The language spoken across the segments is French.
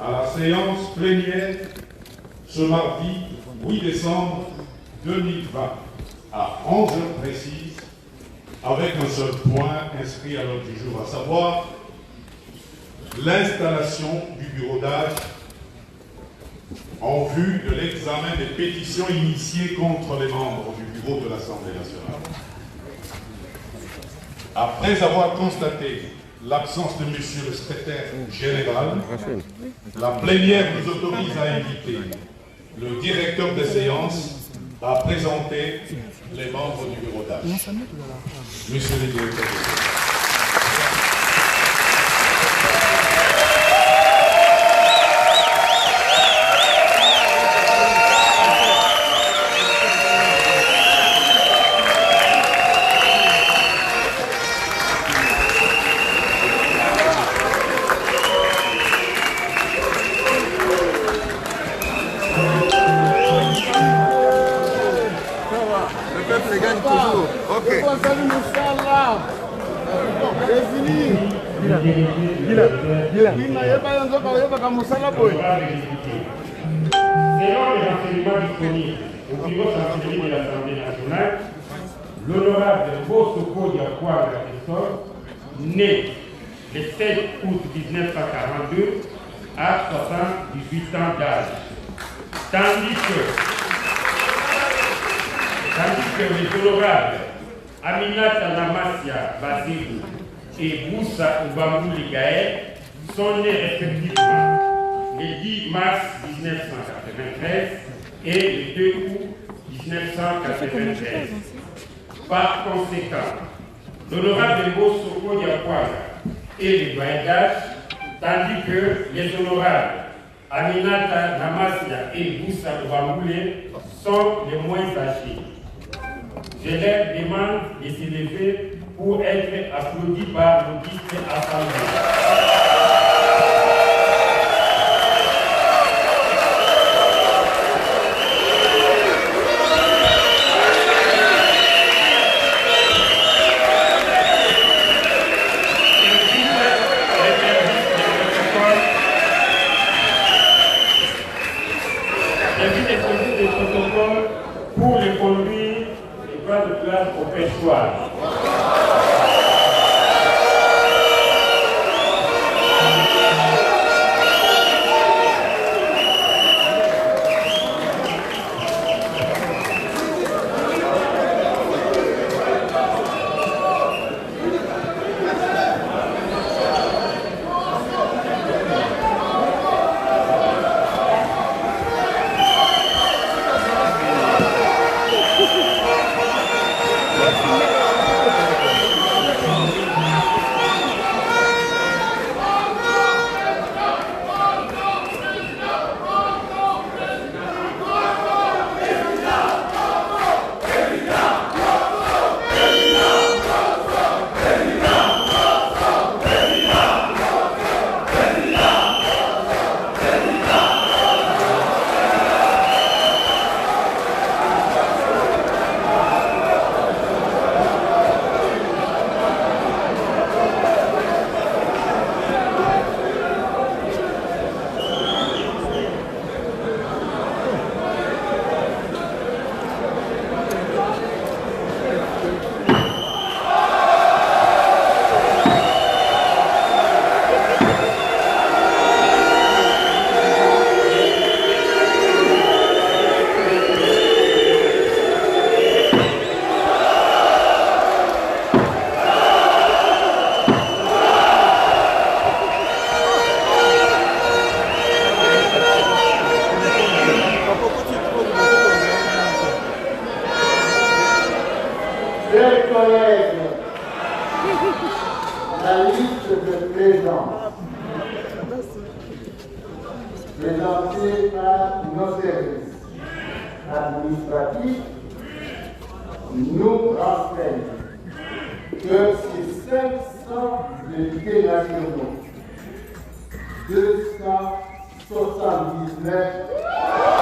à la séance plénière ce mardi 8 décembre 2020 à 11 heures précises, avec un seul point inscrit à l'ordre du jour, à savoir l'installation du bureau d'âge en vue de l'examen des pétitions initiées contre les membres du bureau de l'Assemblée nationale. Après avoir constaté l'absence de Monsieur le secrétaire général, la plénière nous autorise à inviter le directeur des séances à présenter les membres du bureau d'âge. Monsieur le directeur des séances. Selon les renseignements disponibles au bureau chancelier de l'Assemblée nationale, l'honorable Bosoko Diakwara Christophe, né le 7 août 1942, a 78 ans d'âge. Tandis que les honorables Aminata Namasia Basirou et Moussa Oubambouli Gaël sont nés respectivement le 10 mars 1993 et le 2 août 1993. Par conséquent, l'honorable Bosoko Diakwara est le doyen d'âge, tandis que les honorables Aminata Namasia et Moussa Oubambouli sont les moins âgés. Je leur demande de se lever pour être applaudis par l'audice assemblée. Pour les conduire, il va de place au pêchoir. Chers collègues, la liste de présents présentée par nos services administratifs nous renseigne que sur 500 députés nationaux, 279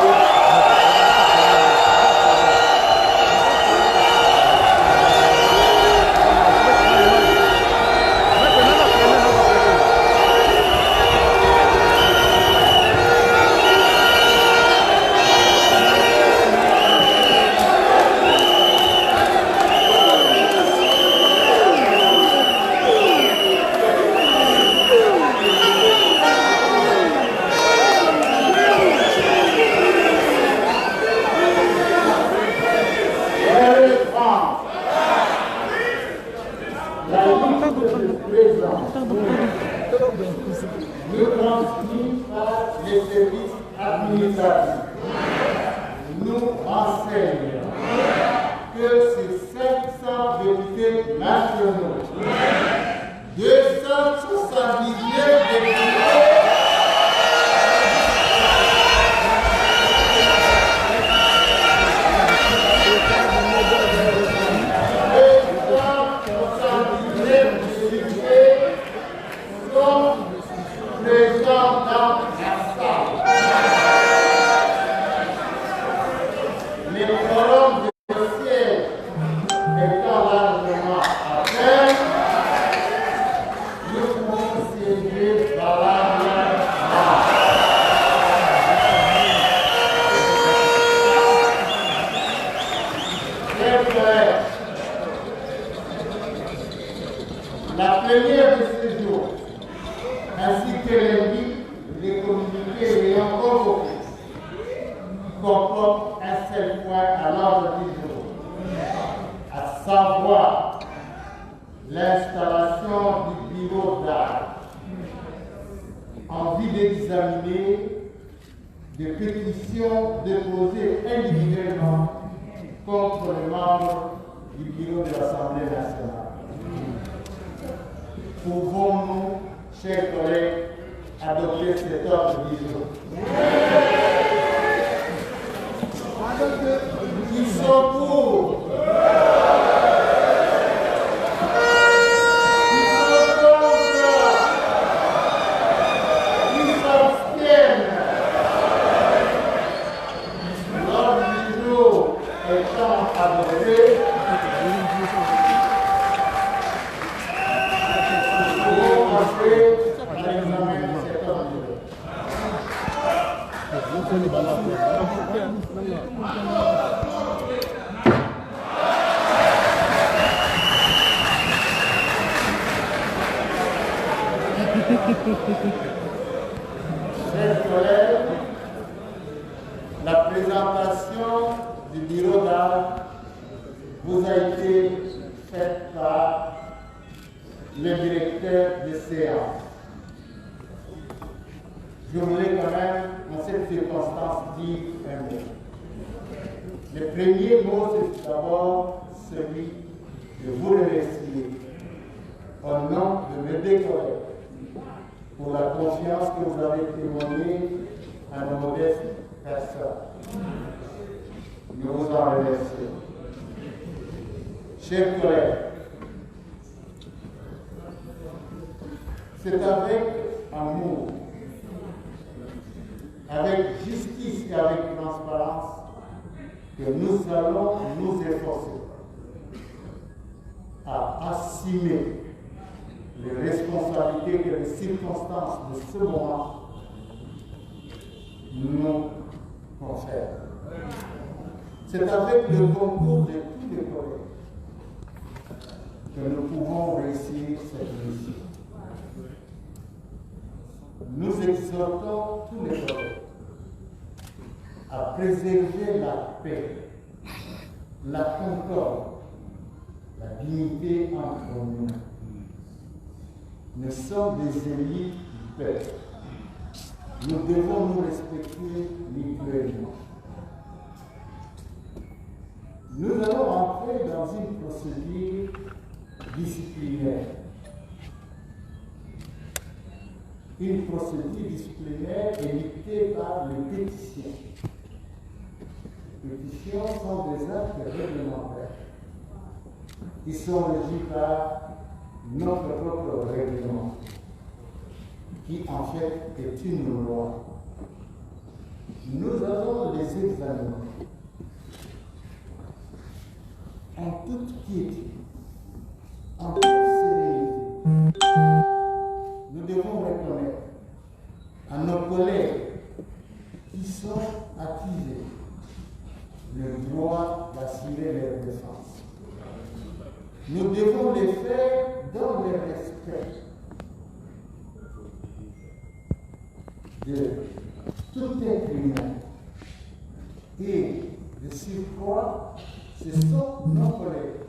279 nous transmis par les services administratifs, nous enseigne que ces 500 députés nationaux, 279 députés la première de ces jours, ainsi que les communiqués ayant convoqué, comportent un seul point à l'ordre du jour, à savoir l'installation du bureau d'art en vue d'examiner des pétitions déposées individuellement contre les membres du bureau de l'Assemblée nationale. Pouvons-nous, chers collègues, adopter cet ordre du jour? Qui sont pour? Qui sont contre? Qui s'abstiennent? L'ordre du jour étant adopté, chers collègues, la présentation du bureau d'art vous a été faite par le directeur de séance. Je voulais quand même, en cette circonstance, dire un mot. Le premier mot, c'est d'abord celui de vous remercier au nom de mes deux collègues pour la confiance que vous avez témoignée à nos modestes personnes. Nous vous en remercions. Chers collègues, c'est avec amour, avec justice et avec transparence que nous allons nous efforcer à assumer les responsabilités que les circonstances de ce moment nous confèrent. C'est avec le concours de tous les collègues que nous pouvons réussir cette mission. Nous exhortons tous les collègues à préserver la paix, la concorde, la dignité entre nous. Nous sommes des élus du peuple. Nous devons nous respecter mutuellement. Nous allons entrer dans une procédure disciplinaire. Une procédure disciplinaire est dictée par les pétitions. Les pétitions sont des actes réglementaires qui sont régis par notre propre règlement, qui en fait est une loi. Nous allons les examiner en toute quiétude, en toute sérénité. Nous devons reconnaître à nos collègues qui sont accusés le droit d'assurer leur défense. Nous devons les faire dans le respect de tout être humain. Et de surcroît, ce sont nos collègues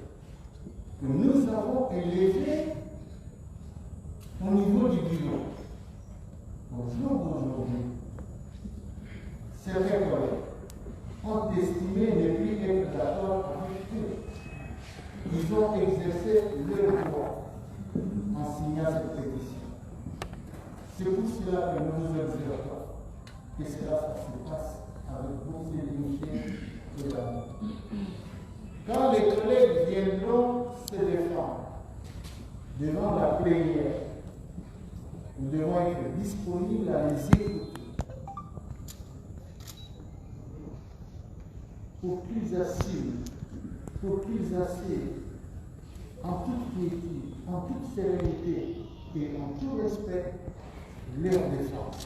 que nous avons élevés Au niveau du bureau, au jour d'aujourd'hui, certains collègues ont estimé ne plus être d'accord avec eux. Ils ont exercé leur droit en signant cette pétition. C'est pour cela que nous nous exhortons que cela se passe avec beaucoup de dignité et d'amour. Quand les collègues viendront se défendre devant la plénière, nous devons être disponibles à les écouter pour qu'ils assurent, en toute quiétude, en toute sérénité et en tout respect leur défense.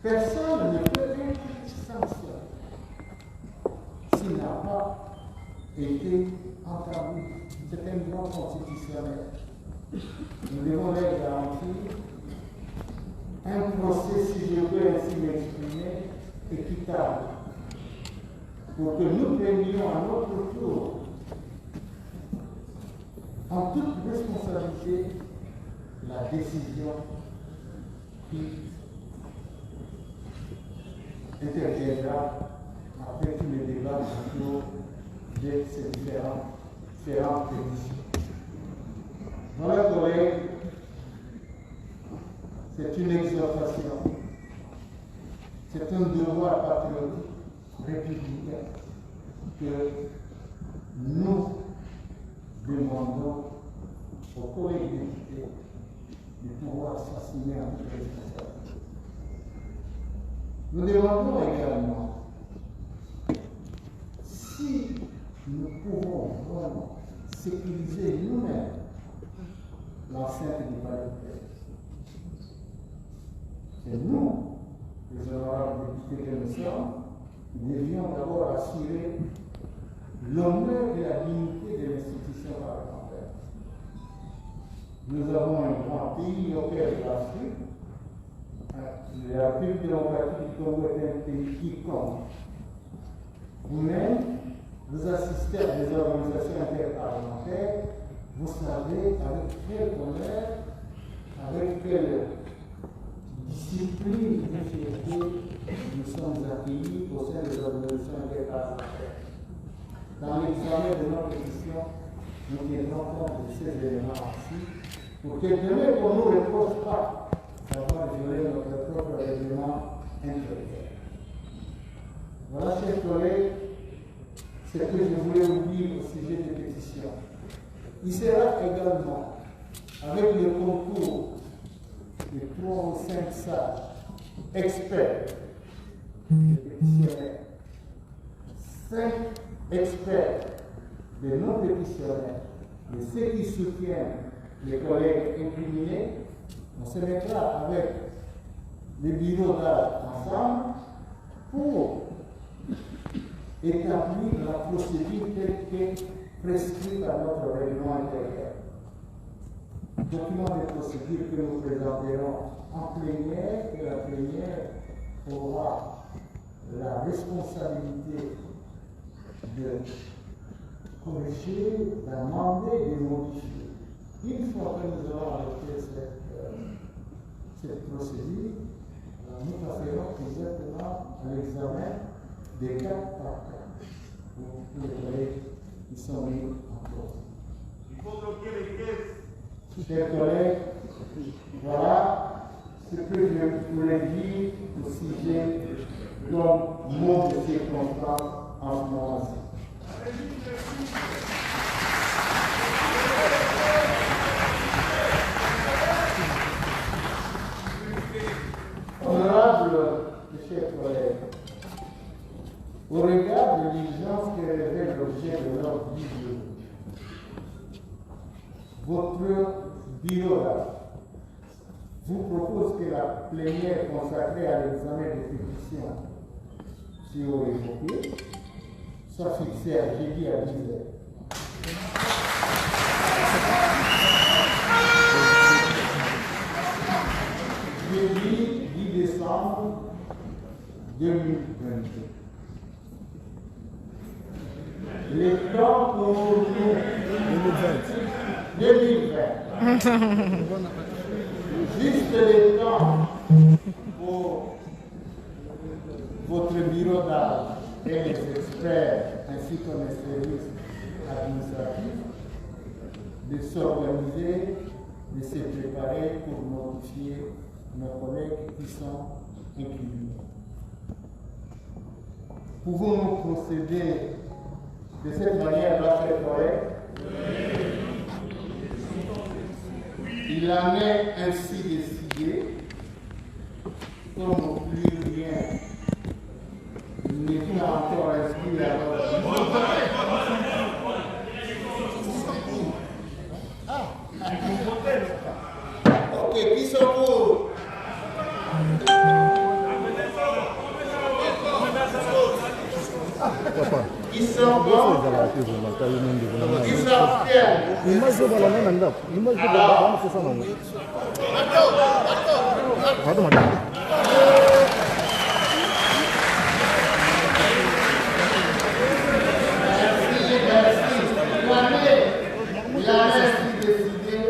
Personne ne peut être sanctionné s'il n'a pas été entendu. C'est un droit constitutionnel. Nous devons leur garantir un procès, si je peux ainsi m'exprimer, équitable, pour que nous prenions à notre tour, en toute responsabilité, la décision qui interviendra après tous les débats autour de ces différentes pétitions. Voilà, collègues, c'est une exhortation, c'est un devoir patriotique républicain que nous demandons aux collègues députés de pouvoir s'assumer en toute responsabilité. Nous demandons également si nous pouvons vraiment sécuriser nous-mêmes l'enceinte du palais de paix. C'est nous, les honorables députés que nous sommes, nous devions d'abord assurer l'honneur et la dignité de l'institution parlementaire. Nous avons un grand pays au cœur de l'Afrique. La République démocratique du Congo est un pays qui compte. Vous-même, vous assistez à des organisations interparlementaires, vous savez avec quel honneur, avec quelle discipline et fierté nous sommes accueillis au sein des organisations interparlementaires. Dans l'examen de notre pétition, nous tiendrons compte de ces éléments aussi, pour que demain, qu'on ne nous reproche pas d'avoir violé notre propre règlement intérieur. Voilà, chers collègues, ce que je voulais vous dire au sujet des pétitions. Il sera également, avec le concours de 3 ou 5 sages experts, des pétitionnaires, 5 experts de non-pétitionnaires, de ceux qui soutiennent les collègues incriminés, on se mettra avec les bureaux d'âge ensemble pour établir la procédure telle que prescrite par notre règlement intérieur. Document de procédure que nous présenterons en plénière, et la plénière aura la responsabilité de corriger, d'amender, de modifier. Une fois que nous aurons adopté cette procédure, nous passerons exactement à l'examen des cas par cas pour les collègues qui sont mis en cause. Il faut bloquer les caisses. Chers collègues, voilà ce que je voulais dire au sujet comme mot de circonstance en ce moment-ci. Honorable, chers collègues, au regard de l'urgence que révèle l'objet de l'ordre du jour, votre bureau vous propose que la plénière consacrée à l'examen des pétitions si haut évoquées soit fixée à jeudi à 10h. Jeudi 10 décembre 2022. Les temps pour nous 2020. votre bureau d'âge et les experts ainsi que les services administratifs de s'organiser, de se préparer pour notifier nos collègues qui sont inclus. Pouvons-nous procéder de cette manière, chers collègues? Il en est ainsi décidé, comme plus rien n'est encore inscrit à l'ordre. Ok, qui sont pour? Qui sont pour? Qui s'abstiennent? Il a ainsi décidé,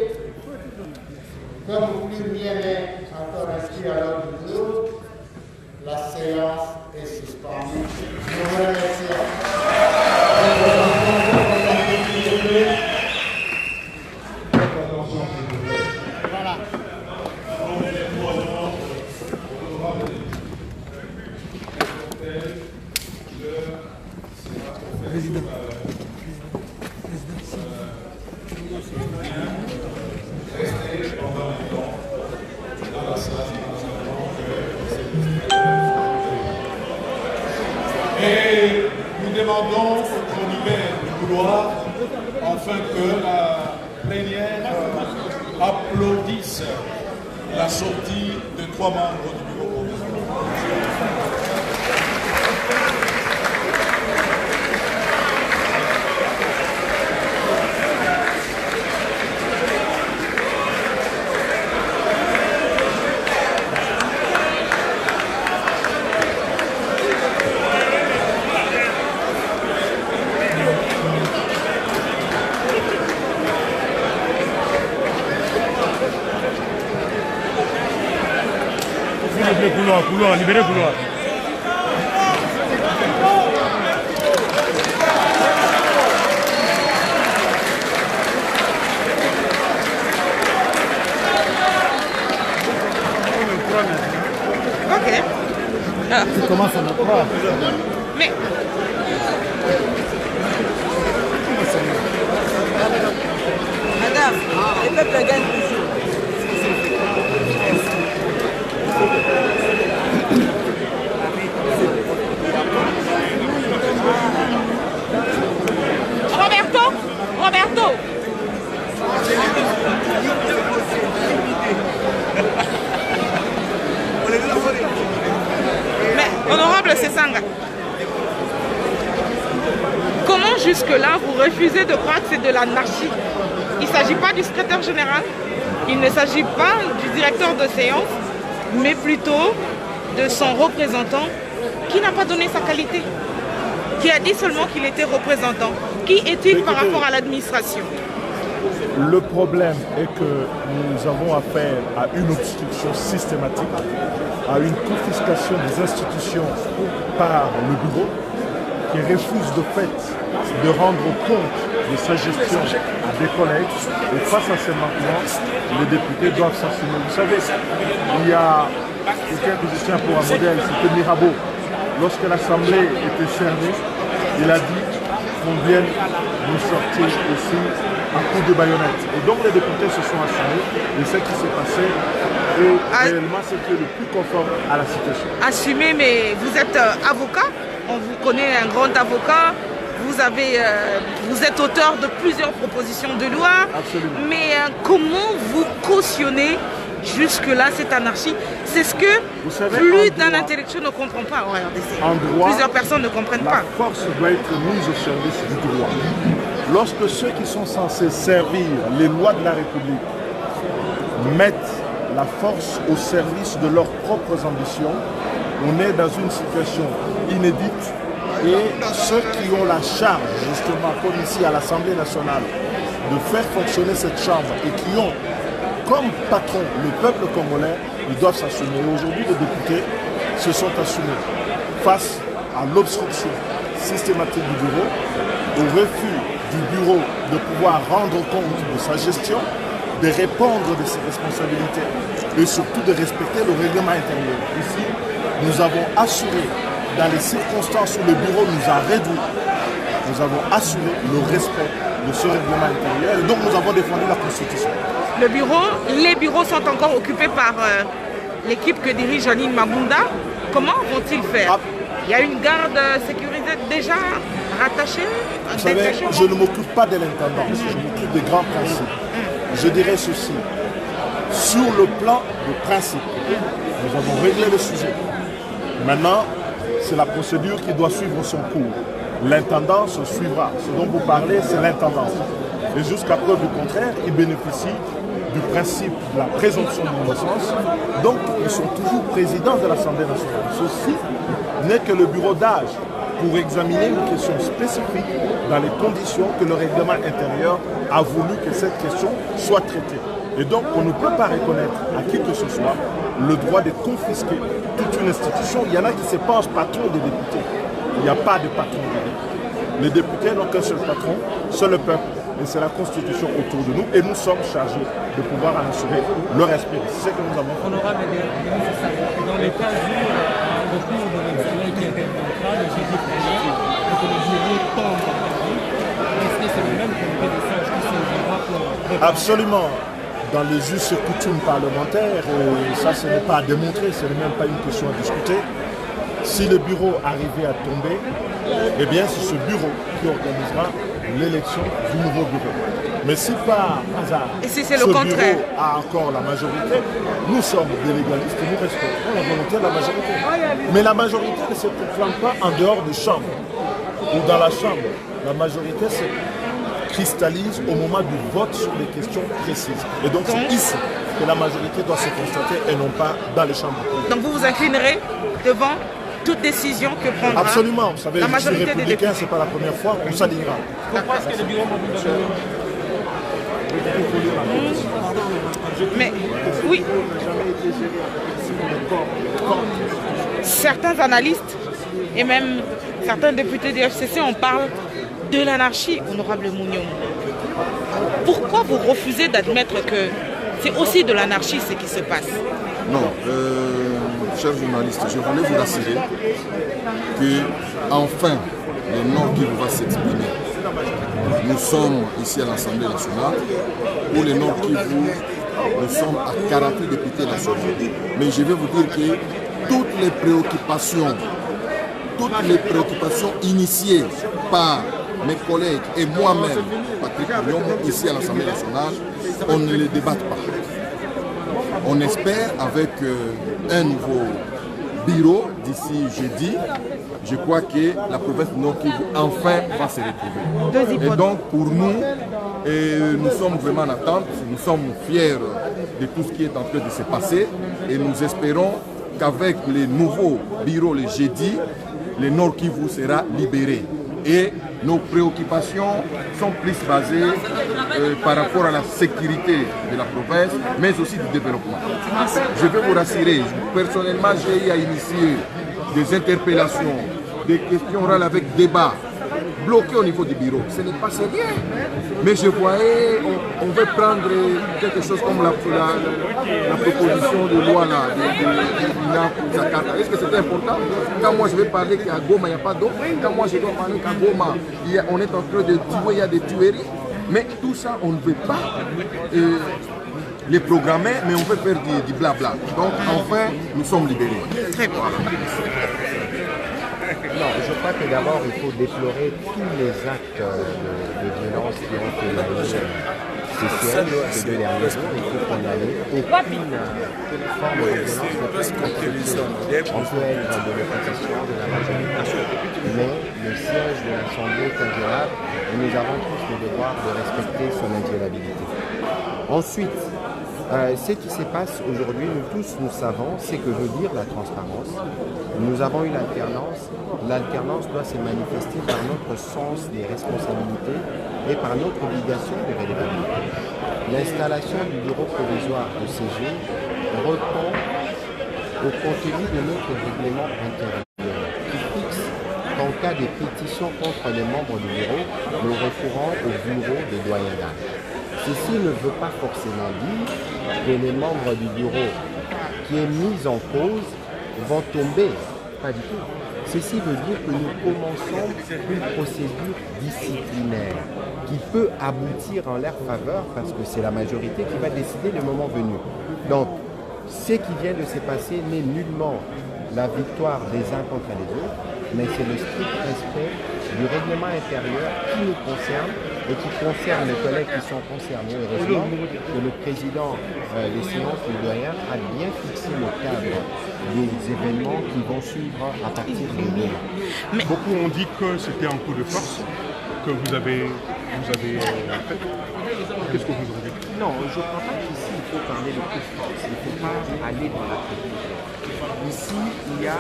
comme plus rien n'est encore inscrit à l'ordre du jour, la séance est suspendue. Je vous remercie. Voilà. Président. Et nous demandons qu'on libère le couloir afin que la plénière applaudisse la sortie de 3 membres du bureau provisoire. Couloir, libérez le couloir. Ok. Ah. Tu commences à me croire. Mais... Madame, le peuple gagne toujours. Roberto. Mais, honorable Sessanga, comment jusque-là vous refusez de croire que c'est de l'anarchie? Il ne s'agit pas du secrétaire général, il ne s'agit pas du directeur de séance, mais plutôt de son représentant qui n'a pas donné sa qualité, qui a dit seulement qu'il était représentant. Qui est-il par rapport à l'administration? Le problème est que nous avons affaire à une obstruction systématique, à une confiscation des institutions par le bureau, qui refuse de fait de rendre compte de sa gestion à des collègues. Et face à ces manquements, les députés doivent s'assumer. Vous savez, il y a quelqu'un que je tiens pour un modèle, c'était Mirabeau. Lorsque l'Assemblée était fermée, il a dit qu'on vienne nous sortir ici à coups de baïonnette. Et donc les députés se sont assumés et ce qui s'est passé est réellement ce qui est le plus conforme à la situation. Assumé, mais vous êtes avocat, on vous connaît un grand avocat, vous êtes auteur de plusieurs propositions de loi. Absolument. Mais comment vous cautionnez jusque-là cette anarchie? C'est ce que plus d'un intellectuel ne comprend pas en RDC. En droit, plusieurs personnes ne comprennent pas. La force doit être mise au service du droit. Lorsque ceux qui sont censés servir les lois de la République mettent la force au service de leurs propres ambitions, on est dans une situation inédite et ceux qui ont la charge, justement, comme ici à l'Assemblée nationale, de faire fonctionner cette chambre et qui ont comme patron, le peuple congolais, ils doivent s'assumer. Aujourd'hui, les députés se sont assumés face à l'obstruction systématique du bureau, au refus du bureau de pouvoir rendre compte de sa gestion, de répondre de ses responsabilités et surtout de respecter le règlement intérieur. Ici, nous avons assuré, dans les circonstances où le bureau nous a réduits, nous avons assuré le respect de ce règlement intérieur et donc nous avons défendu la Constitution. Les bureaux sont encore occupés par l'équipe que dirige Janine Mabunda. Comment vont-ils faire? Il y a une garde sécurisée déjà rattachée? Vous savez, je ne m'occupe pas de l'intendance, je m'occupe des grands principes. Je dirais ceci, sur le plan de principe, nous avons réglé le sujet. Maintenant, c'est la procédure qui doit suivre son cours. L'intendance suivra. Ce dont vous parlez, c'est l'intendance. Et jusqu'à preuve du contraire, ils bénéficient du principe de la présomption d'innocence. Donc, ils sont toujours présidents de l'Assemblée nationale. Ceci n'est que le bureau d'âge pour examiner une question spécifique dans les conditions que le règlement intérieur a voulu que cette question soit traitée. Et donc, on ne peut pas reconnaître à qui que ce soit le droit de confisquer toute une institution. Il y en a qui se pensent patron des députés. Il n'y a pas de patron des députés. Les députés n'ont qu'un seul patron, c'est le peuple. Et c'est la Constitution autour de nous. Et nous sommes chargés de pouvoir en assurer le respect. C'est ce que nous avons fait. Honorable, dans les cas où le cours de l'examen qui interviendra le jeudi prochain, que le jury tombe à Paris, est-ce que c'est le même comité de sages qui s'enverra pour... Absolument. Dans les us et coutumes parlementaires, ça ce n'est pas à démontrer, ce n'est même pas une question à discuter. Si le bureau arrivait à tomber, eh bien c'est ce bureau qui organisera l'élection du nouveau bureau. Mais si par hasard, et si c'est ce le contraire, bureau a encore la majorité, nous sommes des légalistes et nous respectons la volonté de la majorité. Mais la majorité ne se proclame pas en dehors des chambres ou dans la chambre. La majorité se cristallise au moment du vote sur les questions précises. Et donc c'est ici que la majorité doit se constater et non pas dans les chambres. Donc vous vous inclinerez devant toute décision que prendra absolument, vous savez, la je suis majorité des républicain, députés. ce n'est pas la première fois, on s'alignera. Pourquoi est-ce que le bureau Mais oui, certains analystes et même certains députés du FCC en parlent de l'anarchie, honorable Mounion. Pourquoi vous refusez d'admettre que c'est aussi de l'anarchie ce qui se passe? Non, chers journalistes, je voulais vous rassurer que enfin le Nord Kivu va s'exprimer. Nous sommes ici à l'Assemblée nationale. Pour le Nord Kivu, nous sommes à 48 députés nationaux. Mais je vais vous dire que toutes les préoccupations initiées par mes collègues et moi-même, Patrick Lyon, ici à l'Assemblée nationale, on ne les débatte pas. On espère avec un nouveau bureau d'ici jeudi, je crois que la province du Nord Kivu enfin va se retrouver. Et donc pour nous, nous sommes vraiment en attente, nous sommes fiers de tout ce qui est en train de se passer et nous espérons qu'avec les nouveaux bureaux le jeudi, le Nord Kivu sera libéré. Et nos préoccupations sont plus basées par rapport à la sécurité de la province, mais aussi du développement. Je veux vous rassurer, personnellement, j'ai eu à initier des interpellations, des questions orales avec débat, bloquées au niveau du bureau. Ce n'est pas rien. Mais je voyais, on veut prendre quelque chose comme la proposition de loi là, de est-ce que c'est important? Quand moi je vais parler qu'à Goma il n'y a pas d'eau, quand moi je dois parler qu'à Goma on est en train de tuer, il y a des tueries, mais tout ça on ne veut pas les programmer, mais on veut faire du blabla. Donc enfin nous sommes libérés. Très bien. Non, je crois que d'abord il faut déplorer tous les actes de violence qui ont été menés ces deux derniers jours. Il faut condamner aucune forme de violence on peut être de l'opposition, de la majorité, mais le siège de l'Assemblée est inviolable et nous avons tous le devoir de respecter son inviolabilité. Ensuite, ce qui se passe aujourd'hui, nous tous nous savons, c'est que veut dire la transparence. Nous avons eu l'alternance. L'alternance doit se manifester par notre sens des responsabilités et par notre obligation de redevabilité. L'installation du bureau provisoire de CG répond au contenu de notre règlement intérieur qui fixe qu'en cas de pétition contre les membres du bureau, nous recourons au bureau de doyen d'âge. Ceci ne veut pas forcément dire que les membres du bureau qui est mis en cause vont tomber, pas du tout. Ceci veut dire que nous commençons une procédure disciplinaire qui peut aboutir en leur faveur parce que c'est la majorité qui va décider le moment venu. Donc, ce qui vient de se passer n'est nullement la victoire des uns contre les autres, mais c'est le strict respect du règlement intérieur qui nous concerne et qui concerne les collègues qui sont concernés. Heureusement que le président des séances du doyen a bien fixé le cadre des événements qui vont suivre à partir de demain. Beaucoup ont dit que c'était un coup de force que vous avez fait. Qu'est-ce que vous en dites? Non, je ne crois pas qu'ici il faut parler de coup de force. Il ne faut pas aller dans la critique. Ici, il y a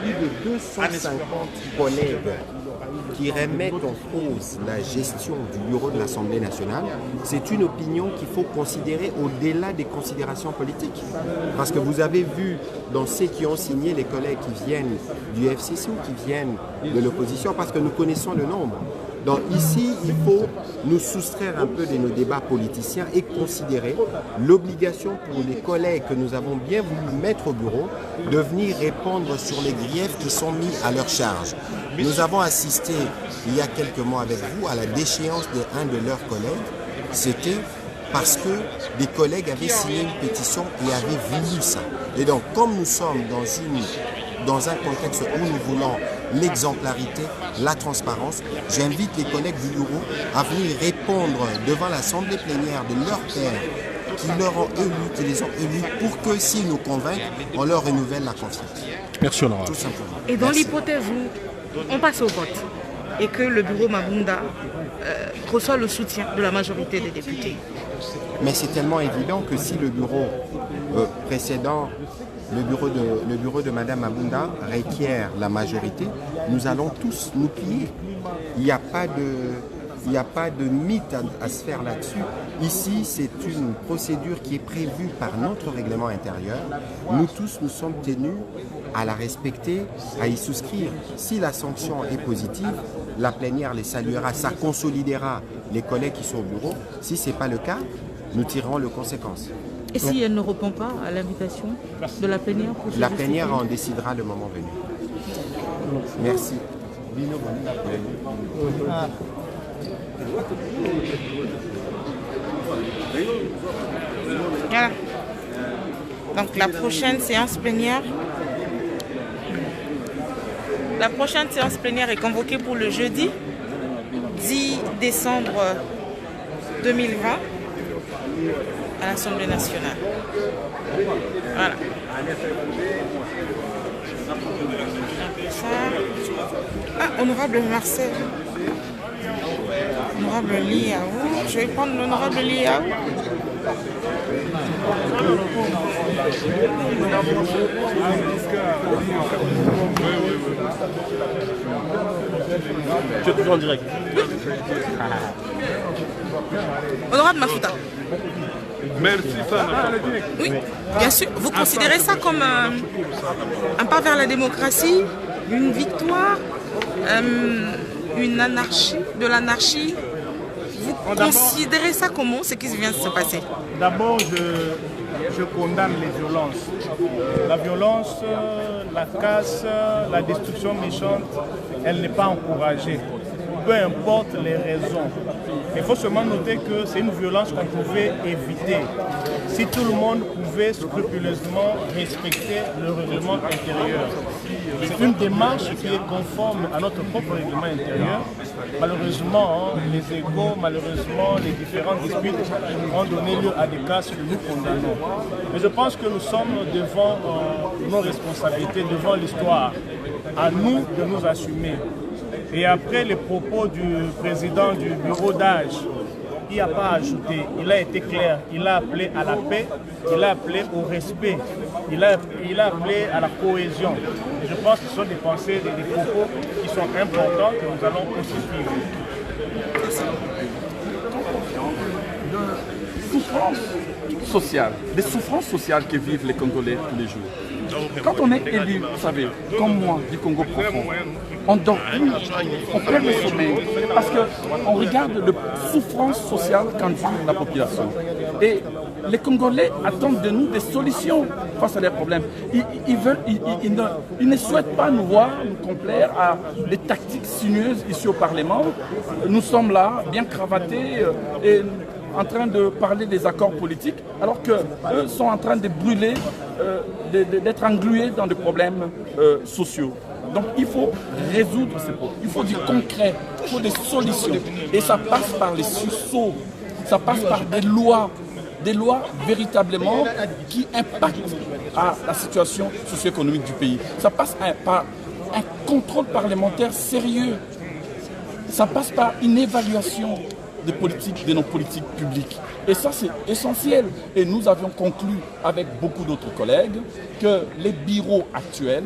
plus de 250 collègues qui remettent en cause la gestion du bureau de l'Assemblée nationale. C'est une opinion qu'il faut considérer au-delà des considérations politiques. Parce que vous avez vu dans ceux qui ont signé, les collègues qui viennent du FCC ou qui viennent de l'opposition, parce que nous connaissons le nombre. Donc ici, il faut nous soustraire un peu de nos débats politiciens et considérer l'obligation pour les collègues que nous avons bien voulu mettre au bureau de venir répondre sur les griefs qui sont mis à leur charge. Nous avons assisté il y a quelques mois avec vous à la déchéance d'un de leurs collègues. C'était parce que des collègues avaient signé une pétition et avaient voulu ça. Et donc, comme nous sommes dans un contexte où nous voulons l'exemplarité, la transparence, j'invite les collègues du bureau à venir répondre devant l'Assemblée plénière de leurs pairs qui leur ont élus, qui les ont élus, pour que s'ils nous convainquent, on leur renouvelle la confiance. Merci honorable. Tout simplement. Et dans l'hypothèse où on passe au vote et que le bureau Mabunda reçoit le soutien de la majorité des députés. Mais c'est tellement évident que si le bureau précédent, le bureau de Mme Mabunda requiert la majorité, nous allons tous nous plier. Il n'y a pas de mythe à se faire là-dessus. Ici, c'est une procédure qui est prévue par notre règlement intérieur. Nous tous, nous sommes tenus à la respecter, à y souscrire. Si la sanction est positive, la plénière les saluera, ça consolidera les collègues qui sont au bureau. Si ce n'est pas le cas, nous tirerons les conséquences. Et si elle ne répond pas à l'invitation de la plénière? La plénière en décidera le moment venu. Merci. Voilà. Donc la prochaine séance plénière. La prochaine séance plénière est convoquée pour le jeudi 10 décembre 2020 à l'Assemblée nationale. Voilà. Ah, honorable Marcel. Honorable Liaou. Je vais prendre l'honorable Liaou. Tu es toujours en direct. Honorable Mafuta. Merci, ça. Oui, bien sûr. Vous considérez ça comme un pas vers la démocratie, une victoire, une anarchie, de l'anarchie? Vous considérez ça comment, ce qui vient de se passer? D'abord, je condamne les violences. La violence, la casse, la destruction méchante, elle n'est pas encouragée. Peu importe les raisons. Il faut seulement noter que c'est une violence qu'on pouvait éviter si tout le monde pouvait scrupuleusement respecter le règlement intérieur. C'est une démarche qui est conforme à notre propre règlement intérieur. Malheureusement, les égos, malheureusement, les différentes disputes ont donné lieu à des casses que nous condamnons. Mais je pense que nous sommes devant nos responsabilités, devant l'histoire. À nous de nous assumer. Et après les propos du président du bureau d'âge, il n'y a pas à ajouter. Il a été clair. Il a appelé à la paix, il a appelé au respect, il a appelé à la cohésion. Et je pense que ce sont des pensées, des propos qui sont importants que nous allons aussi suivre. des souffrances sociales que vivent les Congolais tous les jours. Quand on est élu, vous savez, comme moi, du Congo profond, on dort plus, on perd le sommeil, parce qu'on regarde les souffrances sociales qu'en vit la population. Et les Congolais attendent de nous des solutions face à leurs problèmes. Ils ne souhaitent pas nous voir nous complaire à des tactiques sinueuses ici au Parlement. Nous sommes là, bien cravatés, et en train de parler des accords politiques, alors qu'eux sont en train de brûler, d'être englués dans des problèmes sociaux. Donc il faut résoudre ces problèmes, il faut du concret, il faut des solutions. Et ça passe par les sursauts, ça passe par des lois véritablement qui impactent à la situation socio-économique du pays. Ça passe par un contrôle parlementaire sérieux. Ça passe par une évaluation de nos politiques publiques. Et ça, c'est essentiel. Et nous avions conclu avec beaucoup d'autres collègues que les bureaux actuels,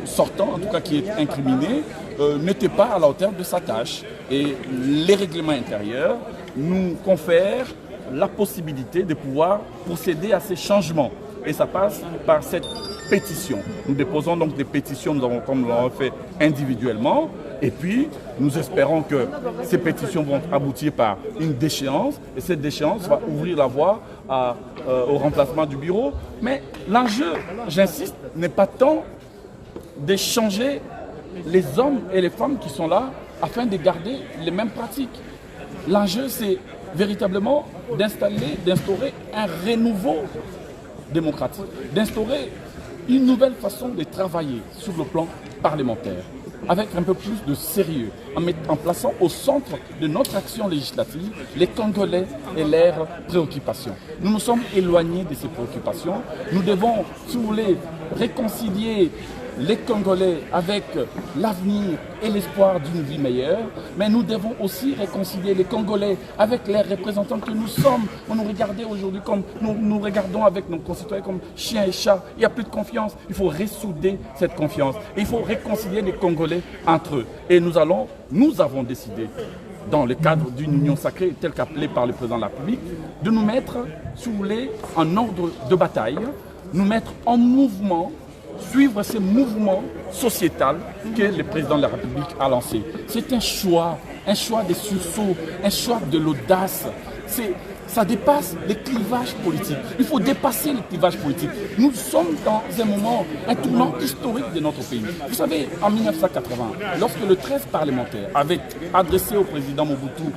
sortants, en tout cas qui est incriminé, n'étaient pas à la hauteur de sa tâche. Et les règlements intérieurs nous confèrent la possibilité de pouvoir procéder à ces changements. Et ça passe par cette pétition. Nous déposons donc des pétitions, comme nous l'avons fait individuellement, et puis nous espérons que ces pétitions vont aboutir par une déchéance, et cette déchéance va ouvrir la voie au remplacement du bureau. Mais l'enjeu, j'insiste, n'est pas tant de changer les hommes et les femmes qui sont là afin de garder les mêmes pratiques. L'enjeu, c'est véritablement d'instaurer un renouveau démocratique, d'instaurer une nouvelle façon de travailler sur le plan parlementaire, avec un peu plus de sérieux, en plaçant au centre de notre action législative les Congolais et leurs préoccupations. Nous nous sommes éloignés de ces préoccupations. Nous devons, si vous voulez, réconcilier les Congolais avec l'avenir et l'espoir d'une vie meilleure, mais nous devons aussi réconcilier les Congolais avec les représentants que nous sommes. On nous regarde aujourd'hui comme nous regardons avec nos concitoyens comme chiens et chats. Il n'y a plus de confiance. Il faut ressouder cette confiance. Et il faut réconcilier les Congolais entre eux. Et nous avons décidé, dans le cadre d'une union sacrée telle qu'appelée par le président de la République, de nous mettre, si vous voulez, en ordre de bataille, nous mettre en mouvement, suivre ces mouvements sociétals que le président de la République a lancés. C'est un choix des sursauts, un choix de l'audace. Ça dépasse les clivages politiques. Il faut dépasser les clivages politiques. Nous sommes dans un moment, un tournant historique de notre pays. Vous savez, en 1980, lorsque le 13 parlementaire avait adressé au président Mobutu